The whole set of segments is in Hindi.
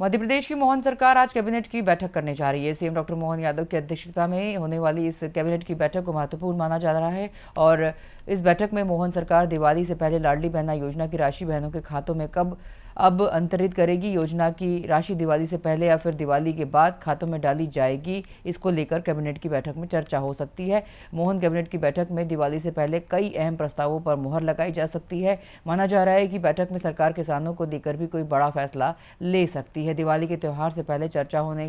मध्य प्रदेश की मोहन सरकार आज कैबिनेट की बैठक करने जा रही है। सीएम डॉक्टर मोहन यादव की अध्यक्षता में होने वाली इस कैबिनेट की बैठक को महत्वपूर्ण माना जा रहा है और इस बैठक में मोहन सरकार दिवाली से पहले लाडली बहना योजना की राशि बहनों के खातों में कब अब अंतरित करेगी, योजना की राशि दिवाली से पहले या फिर दिवाली के बाद खातों में डाली जाएगी, इसको लेकर कैबिनेट की बैठक में चर्चा हो सकती है। मोहन कैबिनेट की बैठक में दिवाली से पहले कई अहम प्रस्तावों पर मुहर लगाई जा सकती है। माना जा रहा है कि बैठक में सरकार किसानों को लेकर भी कोई बड़ा फैसला ले सकती है। दिवाली के त्यौहार से पहले चर्चा होने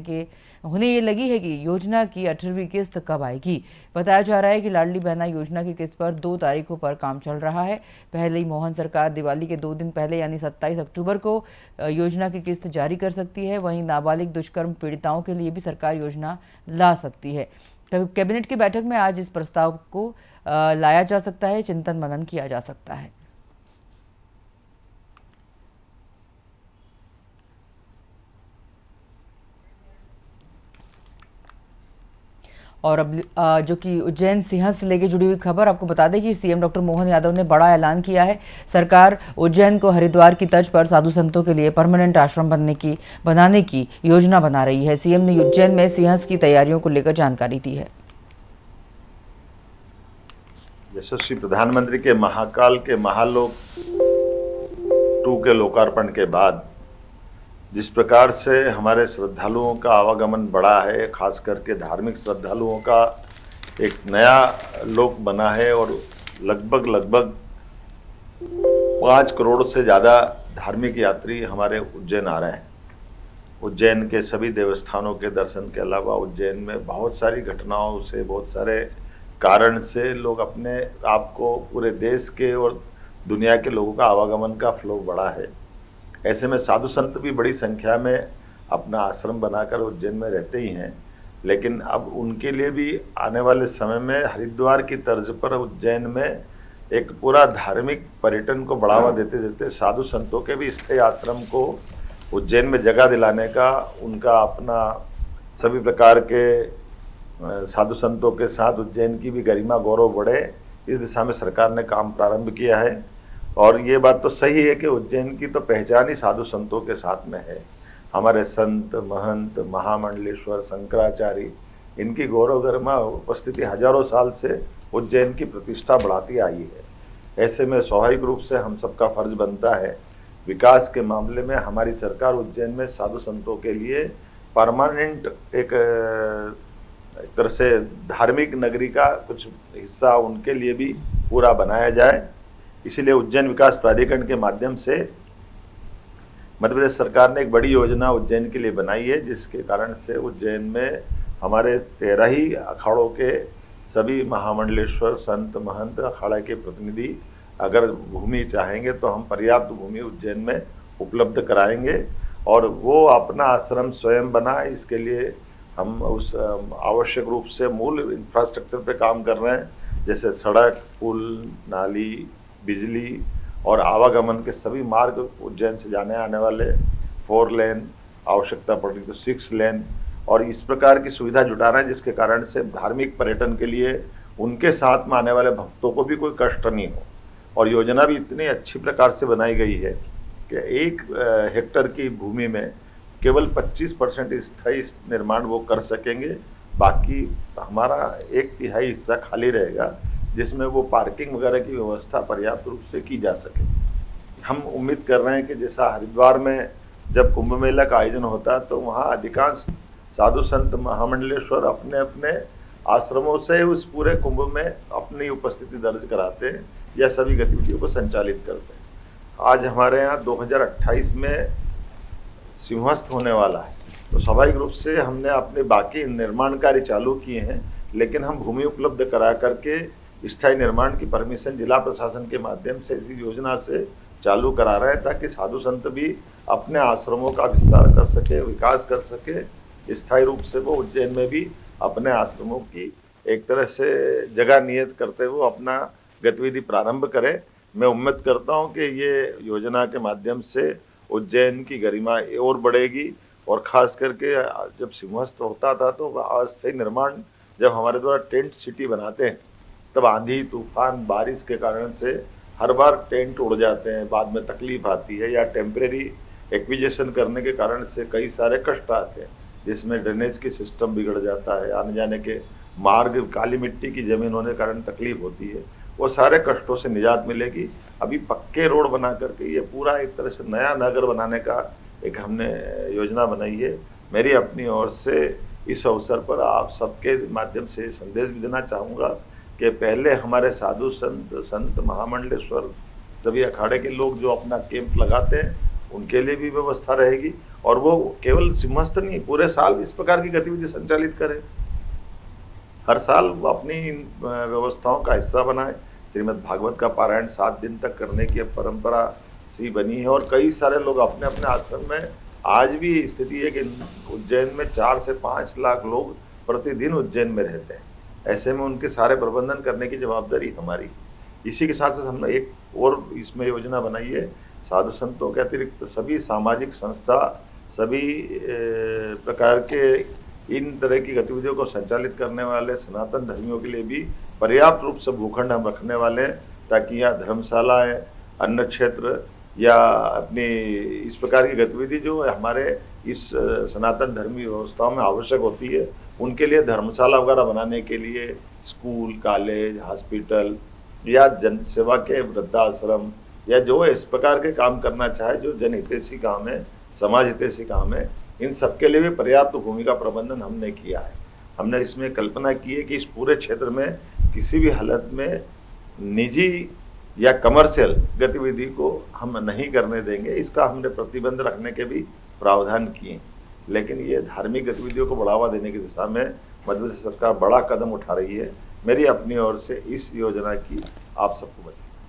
ये लगी है कि योजना की 18वीं किस्त कब आएगी। बताया जा रहा है कि लाडली बहना योजना की किस्त पर 2 तारीखों पर काम चल रहा है। पहले ही मोहन सरकार दिवाली के 2 दिन पहले यानी 27 अक्टूबर को योजना की किस्त जारी कर सकती है। वहीं नाबालिग दुष्कर्म पीड़िताओं के लिए भी सरकार योजना ला सकती है। कैबिनेट की बैठक में आज इस प्रस्ताव को लाया जा सकता है, चिंतन मनन किया जा सकता है। और अब जो कि उज्जैन सिंहस्थ से लेकर जुड़ी हुई खबर आपको बता दें कि सीएम डॉक्टर मोहन यादव ने बड़ा ऐलान किया है। सरकार उज्जैन को हरिद्वार की तर्ज पर साधु संतों के लिए परमानेंट आश्रम बनाने की योजना बना रही है। सीएम ने उज्जैन में सिंहस्थ की तैयारियों को लेकर जानकारी दी है। यशस्वी प्रधानमंत्री के महाकाल के महालोक 2 के लोकार्पण के बाद जिस प्रकार से हमारे श्रद्धालुओं का आवागमन बढ़ा है, खास करके धार्मिक श्रद्धालुओं का एक नया लोक बना है और लगभग 5 करोड़ से ज़्यादा धार्मिक यात्री हमारे उज्जैन आ रहे हैं। उज्जैन के सभी देवस्थानों के दर्शन के अलावा उज्जैन में बहुत सारी घटनाओं से, बहुत सारे कारण से लोग अपने आप को पूरे देश के और दुनिया के लोगों का आवागमन का फ्लो बढ़ा है। ऐसे में साधु संत भी बड़ी संख्या में अपना आश्रम बनाकर उज्जैन में रहते ही हैं, लेकिन अब उनके लिए भी आने वाले समय में हरिद्वार की तर्ज पर उज्जैन में एक पूरा धार्मिक पर्यटन को बढ़ावा देते देते साधु संतों के भी स्थायी आश्रम को उज्जैन में जगह दिलाने का, उनका अपना सभी प्रकार के साधु संतों के साथ उज्जैन की भी गरिमा गौरव बढ़े, इस दिशा में सरकार ने काम प्रारंभ किया है। और ये बात तो सही है कि उज्जैन की तो पहचान ही साधु संतों के साथ में है। हमारे संत, महंत, महामंडलेश्वर, शंकराचार्य, इनकी गौरव गरिमा उपस्थिति हजारों साल से उज्जैन की प्रतिष्ठा बढ़ाती आई है। ऐसे में स्वाभाविक रूप से हम सबका फर्ज बनता है, विकास के मामले में हमारी सरकार उज्जैन में साधु संतों के लिए परमानेंट एक तरह से धार्मिक नगरी का कुछ हिस्सा उनके लिए भी पूरा बनाया जाए। इसीलिए उज्जैन विकास प्राधिकरण के माध्यम से मध्य प्रदेश सरकार ने एक बड़ी योजना उज्जैन के लिए बनाई है, जिसके कारण से उज्जैन में हमारे 13 ही अखाड़ों के सभी महामंडलेश्वर, संत, महंत, अखाड़ा के प्रतिनिधि अगर भूमि चाहेंगे तो हम पर्याप्त भूमि उज्जैन में उपलब्ध कराएंगे और वो अपना आश्रम स्वयं बनाए। इसके लिए हम उस आवश्यक रूप से मूल इंफ्रास्ट्रक्चर पे काम कर रहे हैं, जैसे सड़क, पुल, नाली, बिजली और आवागमन के सभी मार्ग, उज्जैन से जाने आने वाले 4 लेन, आवश्यकता पड़ी तो 6 लेन, और इस प्रकार की सुविधा जुटा रहे हैं जिसके कारण से धार्मिक पर्यटन के लिए उनके साथ में आने वाले भक्तों को भी कोई कष्ट नहीं हो। और योजना भी इतनी अच्छी प्रकार से बनाई गई है कि 1 हेक्टेयर की भूमि में केवल 25% स्थायी निर्माण वो कर सकेंगे, बाकी हमारा 1/3 हिस्सा खाली रहेगा जिसमें वो पार्किंग वगैरह की व्यवस्था पर्याप्त रूप से की जा सके। हम उम्मीद कर रहे हैं कि जैसा हरिद्वार में जब कुंभ मेला का आयोजन होता है तो वहाँ अधिकांश साधु संत, महामंडलेश्वर अपने अपने आश्रमों से उस पूरे कुंभ में अपनी उपस्थिति दर्ज कराते हैं या सभी गतिविधियों को संचालित करते हैं। आज हमारे यहाँ 2028 में सिंहस्थ होने वाला है, तो स्वाभाविक रूप से हमने अपने बाकी निर्माण कार्य चालू किए हैं, लेकिन हम भूमि उपलब्ध करा करके स्थायी निर्माण की परमिशन जिला प्रशासन के माध्यम से इस योजना से चालू करा रहे हैं, ताकि साधु संत भी अपने आश्रमों का विस्तार कर सके, विकास कर सके। स्थायी रूप से वो उज्जैन में भी अपने आश्रमों की एक तरह से जगह नियत करते हुए अपना गतिविधि प्रारंभ करें। मैं उम्मीद करता हूं कि ये योजना के माध्यम से उज्जैन की गरिमा और बढ़ेगी, और ख़ास करके जब सिंहस्थ होता था तो अस्थायी निर्माण जब हमारे द्वारा टेंट सिटी बनाते हैं तब आंधी, तूफान, बारिश के कारण से हर बार टेंट उड़ जाते हैं, बाद में तकलीफ आती है, या टेम्परेरी एक्विजिशन करने के कारण से कई सारे कष्ट आते हैं, जिसमें ड्रेनेज की सिस्टम बिगड़ जाता है, आने जाने के मार्ग, काली मिट्टी की जमीन होने के कारण तकलीफ होती है। वो सारे कष्टों से निजात मिलेगी। अभी पक्के रोड बना करके ये पूरा एक तरह से नया नगर बनाने का एक हमने योजना बनाई है। मेरी अपनी ओर से इस अवसर पर आप सबके माध्यम से संदेश भी देना चाहूँगा कि पहले हमारे साधु संत महामंडलेश्वर सभी अखाड़े के लोग जो अपना कैंप लगाते हैं उनके लिए भी व्यवस्था रहेगी, और वो केवल सिंहस्थ नहीं, पूरे साल इस प्रकार की गतिविधि संचालित करें। हर साल वो अपनी इन व्यवस्थाओं का हिस्सा बनाए। श्रीमद् भागवत का पारायण 7 दिन तक करने की परंपरा सी बनी है, और कई सारे लोग अपने अपने आश्रम में, आज भी स्थिति है कि उज्जैन में 4 से 5 लाख लोग प्रतिदिन उज्जैन में रहते हैं। ऐसे में उनके सारे प्रबंधन करने की जवाबदारी हमारी। इसी के साथ साथ हमने एक और इसमें योजना बनाई है, साधु संतों के अतिरिक्त सभी सामाजिक संस्था, सभी प्रकार के इन तरह की गतिविधियों को संचालित करने वाले सनातन धर्मियों के लिए भी पर्याप्त रूप से भूखंड हम रखने वाले हैं, ताकि यहाँ धर्मशालाएं, अन्न क्षेत्र या अपनी इस प्रकार की गतिविधि जो हमारे इस सनातन धर्मी व्यवस्थाओं में आवश्यक होती है, उनके लिए धर्मशाला वगैरह बनाने के लिए स्कूल, कॉलेज, हॉस्पिटल या जन सेवा के वृद्धाश्रम या जो इस प्रकार के काम करना चाहे, जो जनहितैषी काम है, समाज हितैषी काम है, इन सबके लिए भी पर्याप्त भूमि का प्रबंधन हमने किया है। हमने इसमें कल्पना की है कि इस पूरे क्षेत्र में किसी भी हालत में निजी या कमर्शियल गतिविधि को हम नहीं करने देंगे। इसका हमने प्रतिबंध रखने के भी प्रावधान किए, लेकिन ये धार्मिक गतिविधियों को बढ़ावा देने की दिशा में मध्य प्रदेश सरकार बड़ा कदम उठा रही है। मेरी अपनी ओर से इस योजना की आप सबको